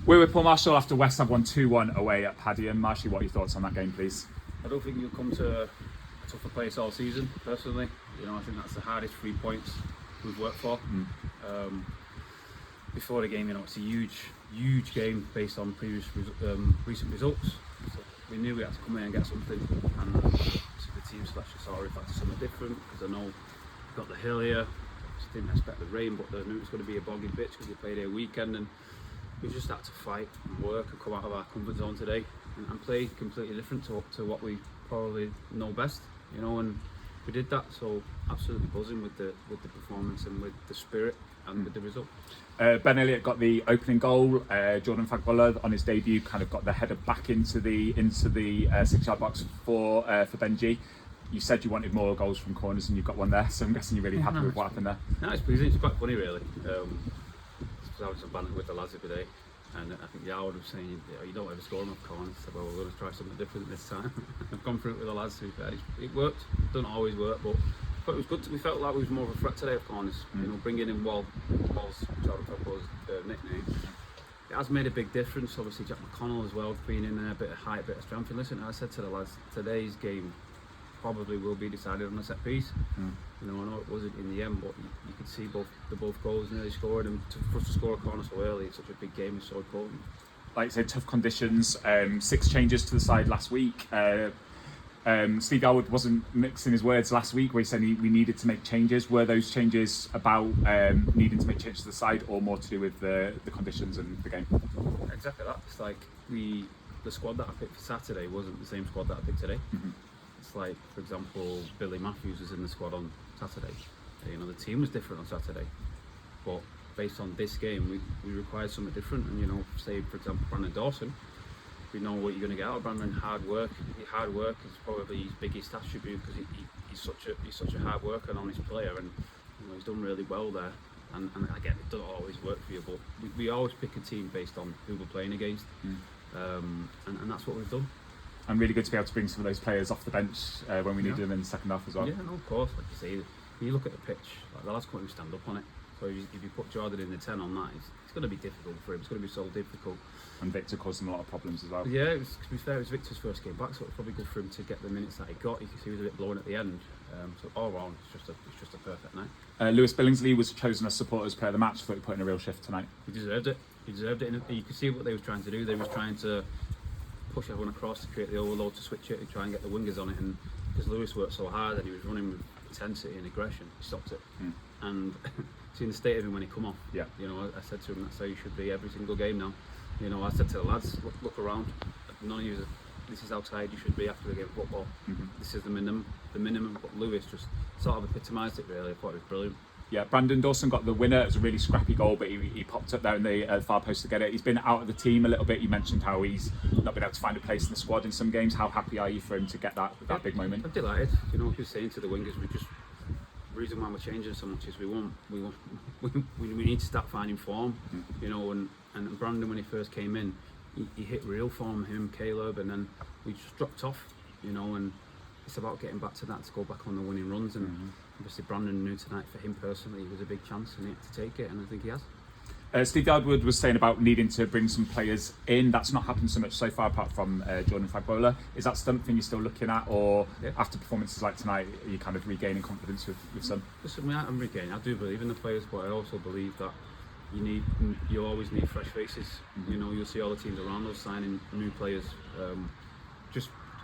We're with Paul Marshall after West Ham won 2-1 away at Padiham. Marshall, what are your thoughts on that game, please? I don't think you'll come to a tougher place all season, personally. You know, I think that's the hardest 3 points we've worked for. Before the game, you know, it's a huge game based on recent results. So we knew we had to come in and get something, and the team selection sort of reflected something different, because I know we've got the hill here. Just didn't expect the rain, but I knew it was going to be a boggy bitch because we played here weekend, and we just had to fight and work and come out of our comfort zone today and play completely different to what we probably know best, you know, and we did that. So absolutely buzzing with the performance and with the spirit and with the result. Ben Elliott got the opening goal. Jordan Fagbola on his debut kind of got the header back into the 6-yard box for Benji. You said you wanted more goals from corners and you've got one there, so I'm guessing you're really happy with what happened there. No, it's pleasing. It's quite funny, really. I was banning with the lads every day, and I think Yard was saying, you don't ever score enough corners. So, well, we're going to try something different this time. I've gone through it with the lads, to be fair. It worked. It doesn't always work, but it was good. We felt like we was more of a threat today of corners. You know, bringing in Wall's Jordan Fagbol's nickname. It has made a big difference. Obviously, Jack McConnell as well, being in there, a bit of height, a bit of strength. And listen, I said to the lads, today's game probably will be decided on a set piece. You know, I know it wasn't in the end, but you could see both goals nearly scored, and for us to score a corner so early, it's such a big game, is so important. Like I said, tough conditions. 6 changes to the side last week. Steve Garwood wasn't mixing his words last week, where he said we needed to make changes. Were those changes about needing to make changes to the side, or more to do with the conditions and the game? Exactly that. It's like the squad that I picked for Saturday wasn't the same squad that I picked today. It's like, for example, Billy Matthews was in the squad on Saturday. You know, the team was different on Saturday, but based on this game, we required something different. And you know, say for example, Brandon Dawson, we know what you're going to get out of Brandon. Hard work is probably his biggest attribute, because he's such a hard worker and honest player, and you know, he's done really well there. And again, it doesn't always work for you, but we always pick a team based on who we're playing against, and that's what we've done. And really good to be able to bring some of those players off the bench when we needed them in the second half as well. Yeah, no, of course. Like you say, when you look at the pitch, like the lads can't even stand up on it. So if you put Jordan in the 10 on that, it's going to be difficult for him. It's going to be so difficult. And Victor caused him a lot of problems as well. Yeah, to be fair, it was Victor's first game back, so it's probably good for him to get the minutes that he got. You can see he was a bit blown at the end. So all round, it's just a perfect night. Lewis Billingsley was chosen as supporters player of the match. Thought he put in a real shift tonight. He deserved it. And you could see what they were trying to do. They was trying to push everyone across to create the overload, to switch it and try and get the wingers on it, and because Lewis worked so hard and he was running with intensity and aggression, he stopped it. And seeing the state of him when he come off, you know, I said to him, that's how you should be every single game now. You know, I said to the lads, look around, none of you, this is how tired you should be after a game of football. This is the minimum, but Lewis just sort of epitomised it really. I thought it was brilliant. Yeah, Brandon Dawson got the winner. It was a really scrappy goal, but he popped up there in the far post to get it. He's been out of the team a little bit. You mentioned how he's not been able to find a place in the squad in some games. How happy are you for him to get that big moment? I'm delighted. You know, just saying to the wingers, the reason why we're changing so much is we need to start finding form. You know, and Brandon, when he first came in, he hit real form, him, Caleb, and then we just dropped off. You know, and it's about getting back to that, to go back on the winning runs. And obviously Brandon knew tonight, for him personally, it was a big chance and he had to take it, and I think he has. Steve Yardwood was saying about needing to bring some players in. That's not happened so much so far, apart from Jordan Fagbola. Is that something you're still looking at, or after performances like tonight, are you kind of regaining confidence with some? Listen, I'm regaining. I do believe in the players, but I also believe that you always need fresh faces. You know, you'll see all the teams around us signing new players.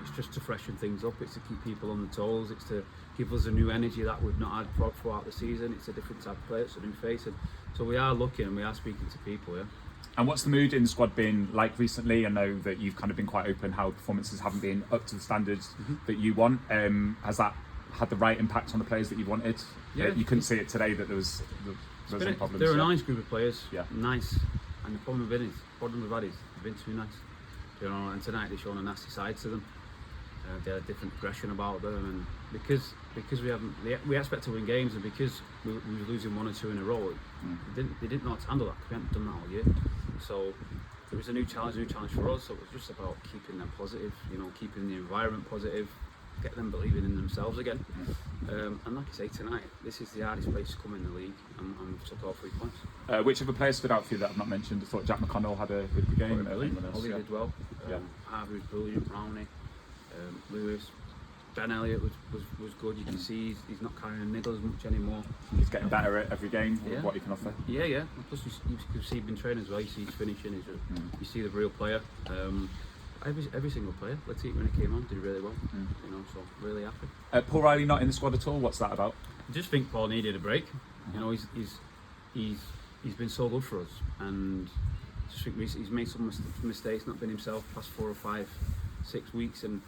It's just to freshen things up. It's to keep people on the toes. It's to give us a new energy that we've not had throughout the season. It's a different type of player. It's a new face, and so we are looking and we are speaking to people. Yeah. And what's the mood in the squad been like recently? I know that you've kind of been quite open how performances haven't been up to the standards that you want. Has that had the right impact on the players that you wanted? Yeah. You couldn't see it today that there was some problems. They're a nice group of players. Yeah. Nice. And the problem we've had is they've been too nice. You know, and tonight they've shown a nasty side to them. They had a different aggression about them, and because we expect to win games, and because we were losing 1 or 2 in a row, they didn't know how to handle that, because we haven't done that all year. So there was a new challenge for us. So it was just about keeping them positive, you know, keeping the environment positive, get them believing in themselves again. And like I say, tonight, this is the hardest place to come in the league, and we've took all 3 points. Which other players stood out for you that I've not mentioned? I thought Jack McConnell had a good game. Ollie did well. Harvey was brilliant. Brownie, Lewis, Ben Elliott was good. You can see he's not carrying a niggle as much anymore. He's getting better at every game. Yeah. What he can offer. Yeah. And plus, you can see he's been training as well. You see he's finishing. You see the real player. Every single player. Let's see, when he came on, did really well. You know, so really happy. Paul Riley not in the squad at all. What's that about? I just think Paul needed a break. You know, he's been so good for us, and just think he's made some mistakes, not been himself past 4 or 5, 6 weeks, and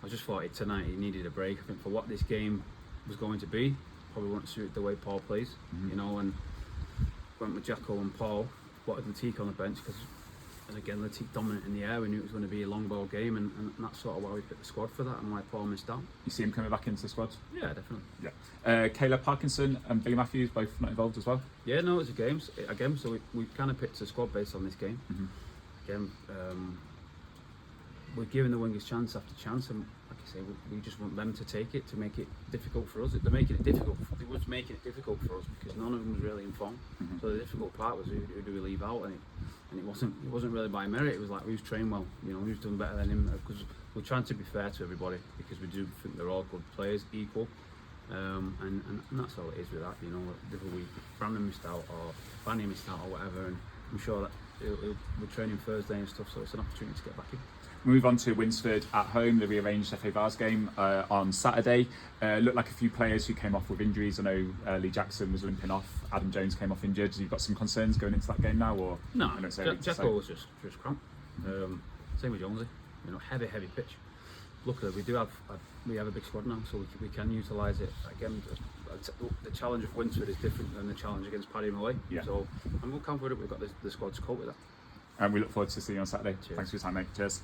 I just thought tonight he needed a break. I think for what this game was going to be, probably won't suit the way Paul plays. You know, and went with Jacko and Paul, wanted Latique on the bench because, again, Latique dominant in the air. We knew it was going to be a long ball game, and that's sort of why we picked the squad for that, and why Paul missed out. You see him coming back into the squad? Yeah, definitely. Yeah. Caleb Parkinson and Billy Matthews both not involved as well? Yeah, no, it was a game, so we kind of picked a squad based on this game. Again, we're giving the wingers chance after chance, and like I say, we just want them to take it, to make it difficult for us. They're making it difficult. They was making it difficult for us because none of them was really in form. So the difficult part was who do we leave out, and it wasn't really by merit. It was like who's trained well, you know, who's done better than him. Because we're trying to be fair to everybody, because we do think they're all good players, equal, and that's all it is with that. You know, the other week Brandon missed out or Fanny missed out or whatever, and I'm sure that we're training Thursday and stuff, so it's an opportunity to get back in. Move on to Winsford at home, the rearranged FA Vars game on Saturday. Looked like a few players who came off with injuries. I know Lee Jackson was limping off. Adam Jones came off injured. Have you got some concerns going into that game now? Or no, Jacko was just cramp. Same with Jonesy. You know, heavy pitch. Luckily, we have a big squad now, so we can utilise it. Again, the challenge of Winsford is different than the challenge against Padiham away. Yeah. So I'm confident we've got the squad to cope with that. And we look forward to seeing you on Saturday. Cheers. Thanks for your time, mate. Cheers.